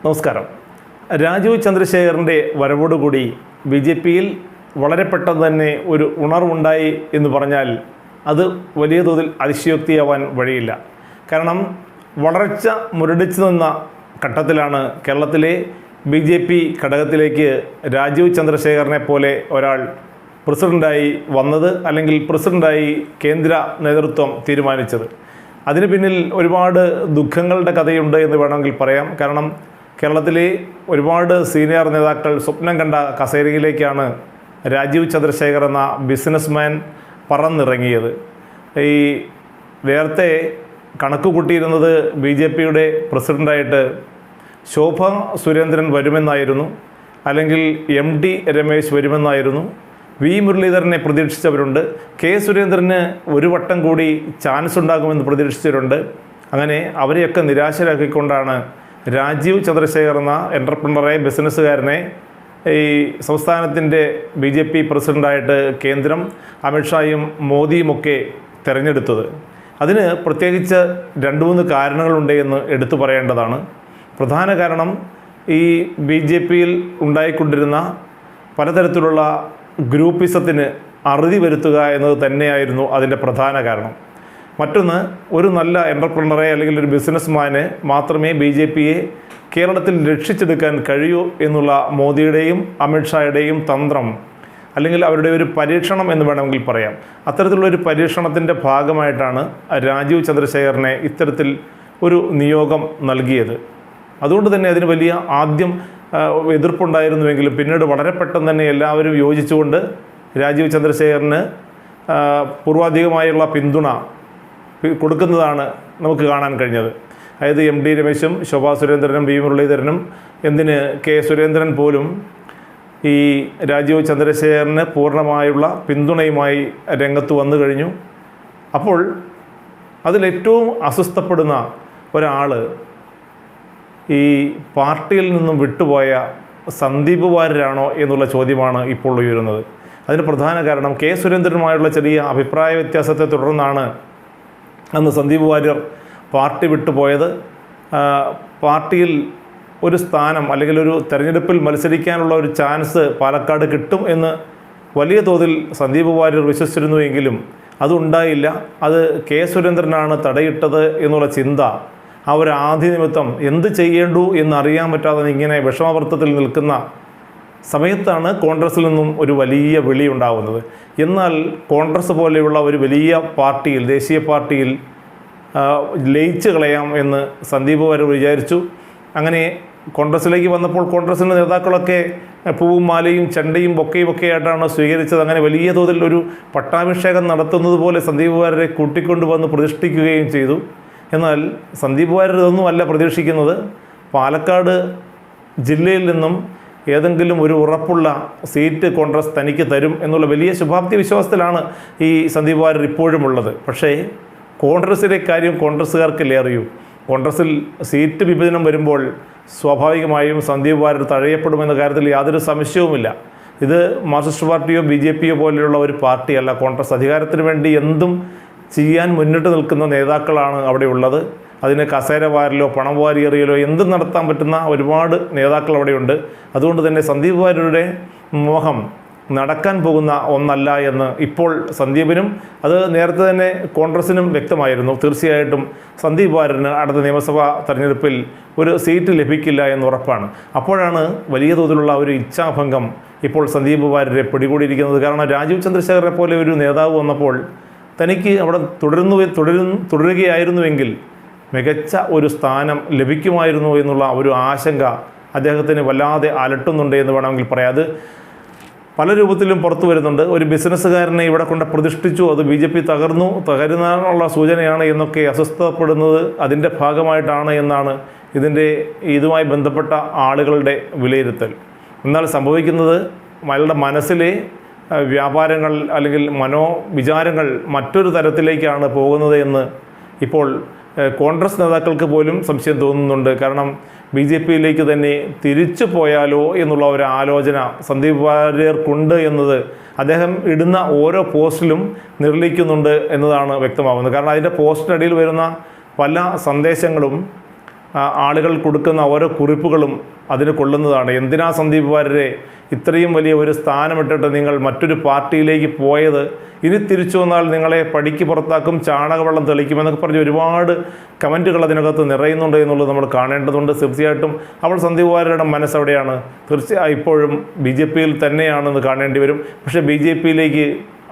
നമസ്കാരം. രാജീവ് ചന്ദ്രശേഖറിൻ്റെ വരവോടുകൂടി BJPയിൽ വളരെ പെട്ടെന്ന് തന്നെ ഒരു ഉണർവുണ്ടായി എന്ന് പറഞ്ഞാൽ അത് വലിയ തോതിൽ അതിശയോക്തിയാവാൻ വഴിയില്ല. കാരണം വളർച്ച മുരടിച്ചു നിന്ന ഘട്ടത്തിലാണ് കേരളത്തിലെ BJP ഘടകത്തിലേക്ക് രാജീവ് ചന്ദ്രശേഖറിനെ പോലെ ഒരാൾ പ്രസിഡൻ്റായി വന്നത്, അല്ലെങ്കിൽ പ്രസിഡൻ്റായി കേന്ദ്ര നേതൃത്വം തീരുമാനിച്ചത്. അതിന് പിന്നിൽ ഒരുപാട് ദുഃഖങ്ങളുടെ കഥയുണ്ട് എന്ന് വേണമെങ്കിൽ പറയാം. കാരണം കേരളത്തിലെ ഒരുപാട് സീനിയർ നേതാക്കൾ സ്വപ്നം കണ്ട കസേരയിലേക്കാണ് രാജീവ് ചന്ദ്രശേഖർ എന്ന ബിസിനസ്മാൻ പറന്നിറങ്ങിയത്. ഈ നേരത്തെ കണക്ക് കൂട്ടിയിരുന്നത് BJPയുടെ പ്രസിഡൻ്റായിട്ട് ശോഭ സുരേന്ദ്രൻ വരുമെന്നായിരുന്നു, അല്ലെങ്കിൽ MD രമേശ് വരുമെന്നായിരുന്നു. V മുരളീധരനെ പ്രതീക്ഷിച്ചവരുണ്ട്. K സുരേന്ദ്രന് ഒരു വട്ടം കൂടി ചാൻസ് ഉണ്ടാകുമെന്ന് പ്രതീക്ഷിച്ചവരുണ്ട്. അങ്ങനെ അവരെയൊക്കെ നിരാശരാക്കിക്കൊണ്ടാണ് രാജീവ് ചന്ദ്രശേഖർ എന്ന എൻ്റർപ്രണറെ, ബിസിനസ്സുകാരനെ ഈ സംസ്ഥാനത്തിൻ്റെ BJP പ്രസിഡൻ്റായിട്ട് കേന്ദ്രം അമിത്ഷായും മോദിയുമൊക്കെ തിരഞ്ഞെടുത്തത്. അതിന് പ്രത്യേകിച്ച് 2-3 കാരണങ്ങളുണ്ട് എന്ന് എടുത്തു പറയേണ്ടതാണ്. പ്രധാന കാരണം ഈ BJPയിൽ ഉണ്ടായിക്കൊണ്ടിരുന്ന പലതരത്തിലുള്ള ഗ്രൂപ്പിസത്തിന് അറുതി വരുത്തുക എന്നത് തന്നെയായിരുന്നു അതിൻ്റെ പ്രധാന കാരണം. മറ്റൊന്ന്, ഒരു നല്ല എൻ്റർപ്രണറെ അല്ലെങ്കിൽ ഒരു ബിസിനസ്മാന് മാത്രമേ BJPയെ കേരളത്തിൽ രക്ഷിച്ചെടുക്കാൻ കഴിയൂ എന്നുള്ള മോദിയുടെയും അമിത്ഷായുടെയും തന്ത്രം, അല്ലെങ്കിൽ അവരുടെ ഒരു പരീക്ഷണം എന്ന് വേണമെങ്കിൽ പറയാം. അത്തരത്തിലുള്ളൊരു പരീക്ഷണത്തിൻ്റെ ഭാഗമായിട്ടാണ് രാജീവ് ചന്ദ്രശേഖറിനെ ഇത്തരത്തിൽ ഒരു നിയോഗം നൽകിയത്. അതുകൊണ്ട് തന്നെ അതിന് വലിയ ആദ്യം എതിർപ്പുണ്ടായിരുന്നുവെങ്കിലും പിന്നീട് വളരെ പെട്ടെന്ന് തന്നെ എല്ലാവരും യോജിച്ചുകൊണ്ട് രാജീവ് ചന്ദ്രശേഖറിന് പൂർവാധികമായുള്ള പിന്തുണ കൊടുക്കുന്നതാണ് നമുക്ക് കാണാൻ കഴിഞ്ഞത്. അതായത് MD രമേശും ശോഭാ സുരേന്ദ്രനും V മുരളീധരനും, എന്തിന് K സുരേന്ദ്രൻ പോലും ഈ രാജീവ് ചന്ദ്രശേഖറിന് പൂർണ്ണമായുള്ള പിന്തുണയുമായി രംഗത്ത് വന്നു കഴിഞ്ഞു. അപ്പോൾ അതിലേറ്റവും അസ്വസ്ഥപ്പെടുന്ന ഒരാൾ ഈ പാർട്ടിയിൽ നിന്നും വിട്ടുപോയ സന്ദീപ് വാര്യരാണോ എന്നുള്ള ചോദ്യമാണ് ഇപ്പോൾ ഉയരുന്നത്. അതിന് പ്രധാന കാരണം K സുരേന്ദ്രനുമായുള്ള ചെറിയ അഭിപ്രായ വ്യത്യാസത്തെ തുടർന്നാണ് അന്ന് സന്ദീപ് വാര്യർ പാർട്ടി വിട്ടുപോയത്. പാർട്ടിയിൽ ഒരു സ്ഥാനം അല്ലെങ്കിൽ ഒരു തെരഞ്ഞെടുപ്പിൽ മത്സരിക്കാനുള്ള ഒരു ചാൻസ് പാലക്കാട് കിട്ടും എന്ന് വലിയ തോതിൽ സന്ദീപ് വാര്യർ വിശ്വസിച്ചിരുന്നുവെങ്കിലും അതുണ്ടായില്ല. അത് K സുരേന്ദ്രനാണ് തടയിട്ടത് എന്നുള്ള ചിന്ത, ആ ഒരു ആദ്യ നിമിത്തം എന്ത് ചെയ്യേണ്ടു എന്നറിയാൻ പറ്റാതെ ഇങ്ങനെ വിഷമവൃത്തത്തിൽ നിൽക്കുന്ന സമയത്താണ് കോൺഗ്രസിൽ നിന്നും ഒരു വലിയ വിളി ഉണ്ടാകുന്നത്. എന്നാൽ കോൺഗ്രസ് പോലെയുള്ള ഒരു വലിയ പാർട്ടിയിൽ, ദേശീയ പാർട്ടിയിൽ ലയിച്ച് കളയാം എന്ന് സന്ദീപ് വാര്യർ വിചാരിച്ചു. അങ്ങനെ കോൺഗ്രസിലേക്ക് വന്നപ്പോൾ കോൺഗ്രസിൻ്റെ നേതാക്കളൊക്കെ പൂവും മാലയും ചെണ്ടയും ബൊക്കെയും ആയിട്ടാണ് സ്വീകരിച്ചത്. അങ്ങനെ വലിയ തോതിൽ ഒരു പട്ടാഭിഷേകം നടത്തുന്നത് പോലെ സന്ദീപ് വാര്യരെ കൂട്ടിക്കൊണ്ടുവന്ന് പ്രതിഷ്ഠിക്കുകയും ചെയ്തു. എന്നാൽ സന്ദീപ് വാര്യർ ഇതൊന്നുമല്ല പ്രതീക്ഷിക്കുന്നത്. പാലക്കാട് ജില്ലയിൽ നിന്നും ഏതെങ്കിലും ഒരു ഉറപ്പുള്ള സീറ്റ് കോൺഗ്രസ് തനിക്ക് തരും എന്നുള്ള വലിയ ശുഭാപ്തി വിശ്വാസത്തിലാണ് ഈ സന്ദീപ് വാര്യർ ഇപ്പോഴും ഉള്ളത്. പക്ഷേ കോൺഗ്രസിലെ കാര്യം കോൺഗ്രസ്സുകാർക്കല്ലേ അറിയൂ. കോൺഗ്രസിൽ സീറ്റ് വിഭജനം വരുമ്പോൾ സ്വാഭാവികമായും സന്ദീപ് വാര്യർ തഴയപ്പെടുമെന്ന കാര്യത്തിൽ യാതൊരു സംശയവുമില്ല. ഇത് മാർക്സിസ്റ്റ് പാർട്ടിയോ BJPയോ പോലെയുള്ള ഒരു പാർട്ടിയല്ല. കോൺഗ്രസ് അധികാരത്തിന് വേണ്ടി എന്തും ചെയ്യാൻ മുന്നിട്ട് നിൽക്കുന്ന നേതാക്കളാണ് അവിടെ ഉള്ളത്. അതിന് കസേര വാരലോ പണം വാരിയെറിയലോ എന്തും നടത്താൻ പറ്റുന്ന ഒരുപാട് നേതാക്കൾ അവിടെയുണ്ട്. അതുകൊണ്ട് തന്നെ സന്ദീപ് വാര്യരുടെ മോഹം നടക്കാൻ പോകുന്ന ഒന്നല്ല എന്ന് ഇപ്പോൾ സന്ദീപിനും, അത് നേരത്തെ തന്നെ കോൺഗ്രസിനും വ്യക്തമായിരുന്നു. തീർച്ചയായിട്ടും സന്ദീപ് വാര്യന് അടുത്ത നിയമസഭാ തെരഞ്ഞെടുപ്പിൽ ഒരു സീറ്റ് ലഭിക്കില്ല എന്ന് ഉറപ്പാണ്. അപ്പോഴാണ് വലിയ തോതിലുള്ള ഒരു ഇച്ഛാഭംഗം ഇപ്പോൾ സന്ദീപ് വാര്യരെ പിടികൂടിയിരിക്കുന്നത്. കാരണം രാജീവ് ചന്ദ്രശേഖരനെ പോലെ ഒരു നേതാവ് വന്നപ്പോൾ തനിക്ക് അവിടെ തുടരുകയായിരുന്നുവെങ്കിൽ മികച്ച ഒരു സ്ഥാനം ലഭിക്കുമായിരുന്നു എന്നുള്ള ഒരു ആശങ്ക അദ്ദേഹത്തിന് വല്ലാതെ അലട്ടുന്നുണ്ട് എന്ന് വേണമെങ്കിൽ പറയാം. അത് പല രൂപത്തിലും പുറത്തു വരുന്നുണ്ട്. ഒരു ബിസിനസ്സുകാരനെ ഇവിടെ കൊണ്ട് പ്രതിഷ്ഠിച്ചു, അത് BJP തകരുന്നുള്ള സൂചനയാണ് എന്നൊക്കെ അസ്വസ്ഥപ്പെടുന്നത് അതിൻ്റെ ഭാഗമായിട്ടാണ് എന്നാണ് ഇതുമായി ബന്ധപ്പെട്ട ആളുകളുടെ വിലയിരുത്തൽ. എന്നാൽ സംഭവിക്കുന്നത് അയാളുടെ മനസ്സിലെ വ്യാപാരങ്ങൾ അല്ലെങ്കിൽ മനോവിചാരങ്ങൾ മറ്റൊരു തരത്തിലേക്കാണ് പോകുന്നത് എന്ന് ഇപ്പോൾ കോൺഗ്രസ് നേതാക്കൾക്ക് പോലും സംശയം തോന്നുന്നുണ്ട്. കാരണം BJPയിലേക്ക് തന്നെ തിരിച്ചു പോയാലോ എന്നുള്ള ഒരു ആലോചന സന്ദീപ് വാര്യർക്കുണ്ട് എന്നത് അദ്ദേഹം ഇടുന്ന ഓരോ പോസ്റ്റിലും നിർണ്ണയിക്കുന്നുണ്ട് എന്നതാണ് വ്യക്തമാകുന്നത്. കാരണം അതിൻ്റെ പോസ്റ്റിനടിയിൽ വരുന്ന പല സന്ദേശങ്ങളും ആളുകൾ കൊടുക്കുന്ന ഓരോ കുറിപ്പുകളും അതിന് കൊള്ളുന്നതാണ്. എന്തിനാ സന്ദീപ് വാര്യരെ ഇത്രയും വലിയ ഒരു സ്ഥാനമിട്ടിട്ട് നിങ്ങൾ മറ്റൊരു പാർട്ടിയിലേക്ക് പോയത്? ഇനി തിരിച്ചു വന്നാൽ നിങ്ങളെ പടിക്ക് പുറത്താക്കും, ചാണകവെള്ളം തെളിക്കുമെന്നൊക്കെ പറഞ്ഞ് ഒരുപാട് കമൻറ്റുകൾ അതിനകത്ത് നിറയുന്നുണ്ട് എന്നുള്ളത് നമ്മൾ കാണേണ്ടതുണ്ട്. തീർച്ചയായിട്ടും അവൾ സന്ദീപ് വാര്യരുടെ മനസ്സെവിടെയാണ്? തീർച്ചയായും ഇപ്പോഴും BJPയിൽ തന്നെയാണെന്ന് കാണേണ്ടി വരും. പക്ഷേ BJPയിലേക്ക്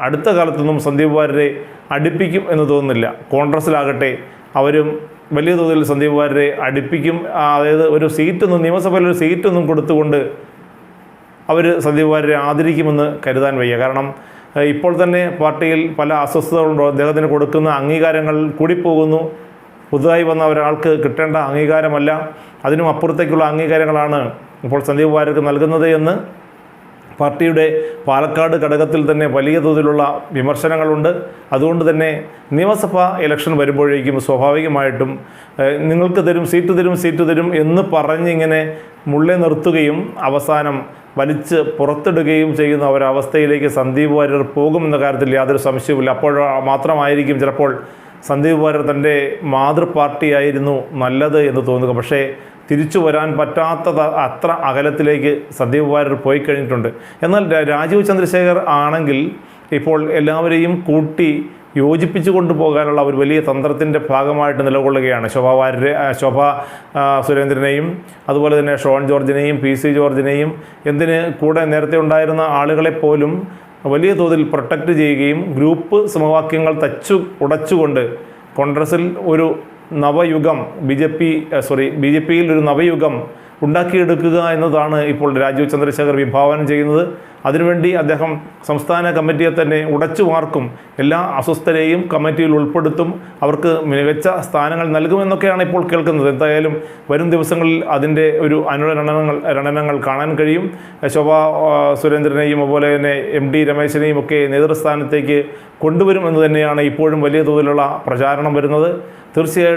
അടുത്ത കാലത്തൊന്നും സന്ദീപ് വാര്യരെ അടുപ്പിക്കും എന്ന് തോന്നുന്നില്ല. കോൺഗ്രസ്സിലാകട്ടെ അവരും വലിയ തോതിൽ സന്ദീപ് വാര്യരെ അടുപ്പിക്കും. അതായത് ഒരു സീറ്റൊന്നും, നിയമസഭയിൽ ഒരു സീറ്റൊന്നും കൊടുത്തുകൊണ്ട് അവർ സന്ദീപ് വാര്യരെ ആദരിക്കുമെന്ന് കരുതാൻ വയ്യ. കാരണം ഇപ്പോൾ തന്നെ പാർട്ടിയിൽ പല അസ്വസ്ഥതകളുണ്ടോ, അദ്ദേഹത്തിന് കൊടുക്കുന്ന അംഗീകാരങ്ങൾ കൂടിപ്പോകുന്നു. പുതുതായി വന്ന ഒരാൾക്ക് കിട്ടേണ്ട അംഗീകാരമല്ല, അതിനും അപ്പുറത്തേക്കുള്ള അംഗീകാരങ്ങളാണ് ഇപ്പോൾ സന്ദീപ് വാര്യർക്ക് നൽകുന്നത് എന്ന് പാർട്ടിയുടെ പാലക്കാട് ഘടകത്തിൽ തന്നെ വലിയ തോതിലുള്ള വിമർശനങ്ങളുണ്ട്. അതുകൊണ്ട് തന്നെ നിയമസഭാ ഇലക്ഷൻ വരുമ്പോഴേക്കും സ്വാഭാവികമായിട്ടും നിങ്ങൾക്ക് തരും, സീറ്റ് തരും എന്ന് പറഞ്ഞിങ്ങനെ മുള്ളെ നിർത്തുകയും അവസാനം വലിച്ച് പുറത്തിടുകയും ചെയ്യുന്ന ഒരവസ്ഥയിലേക്ക് സന്ദീപ് വാര്യർ പോകുമെന്ന കാര്യത്തിൽ യാതൊരു സംശയവുമില്ല. അപ്പോൾ മാത്രമായിരിക്കും ചിലപ്പോൾ സന്ദീപ് വാര്യർ തൻ്റെ മാതൃപാർട്ടിയായിരുന്നു നല്ലത് എന്ന് തോന്നുക. പക്ഷേ തിരിച്ചു വരാൻ പറ്റാത്ത അത്ര അകലത്തിലേക്ക് സന്ദീപ് വാര്യർ പോയി കഴിഞ്ഞിട്ടുണ്ട്. എന്നാൽ രാജീവ് ചന്ദ്രശേഖർ ആണെങ്കിൽ ഇപ്പോൾ എല്ലാവരെയും കൂട്ടി യോജിപ്പിച്ചു കൊണ്ടുപോകാനുള്ള ഒരു വലിയ തന്ത്രത്തിൻ്റെ ഭാഗമായിട്ട് നിലകൊള്ളുകയാണ്. ശോഭ സുരേന്ദ്രനെയും അതുപോലെ തന്നെ ഷോൺ ജോർജിനെയും PC ജോർജിനെയും എന്തിന് കൂടെ നേരത്തെ ഉണ്ടായിരുന്ന ആളുകളെപ്പോലും വലിയ തോതിൽ പ്രൊട്ടക്റ്റ് ചെയ്യുകയും ഗ്രൂപ്പ് സമവാക്യങ്ങൾ ഉടച്ചുകൊണ്ട് കോൺഗ്രസിൽ ഒരു നവയുഗം BJPയിൽ ഒരു നവയുഗം ഉണ്ടാക്കിയെടുക്കുക എന്നതാണ് ഇപ്പോൾ രാജീവ് ചന്ദ്രശേഖർ വിഭാവനം ചെയ്യുന്നത്. അതിനുവേണ്ടി അദ്ദേഹം സംസ്ഥാന കമ്മിറ്റിയെ തന്നെ ഉടച്ചു വാർക്കും, എല്ലാ അസ്വസ്ഥരെയും കമ്മിറ്റിയിൽ ഉൾപ്പെടുത്തും, അവർക്ക് മികച്ച സ്ഥാനങ്ങൾ നൽകുമെന്നൊക്കെയാണ് ഇപ്പോൾ കേൾക്കുന്നത്. എന്തായാലും വരും ദിവസങ്ങളിൽ അതിൻ്റെ ഒരു രണനങ്ങൾ കാണാൻ കഴിയും. ശോഭാ സുരേന്ദ്രനെയും അതുപോലെ തന്നെ MD രമേശിനെയും ഒക്കെ നേതൃസ്ഥാനത്തേക്ക് കൊണ്ടുവരും എന്ന് തന്നെയാണ് ഇപ്പോഴും വലിയ തോതിലുള്ള പ്രചാരണം വരുന്നത്. തീർച്ചയായിട്ടും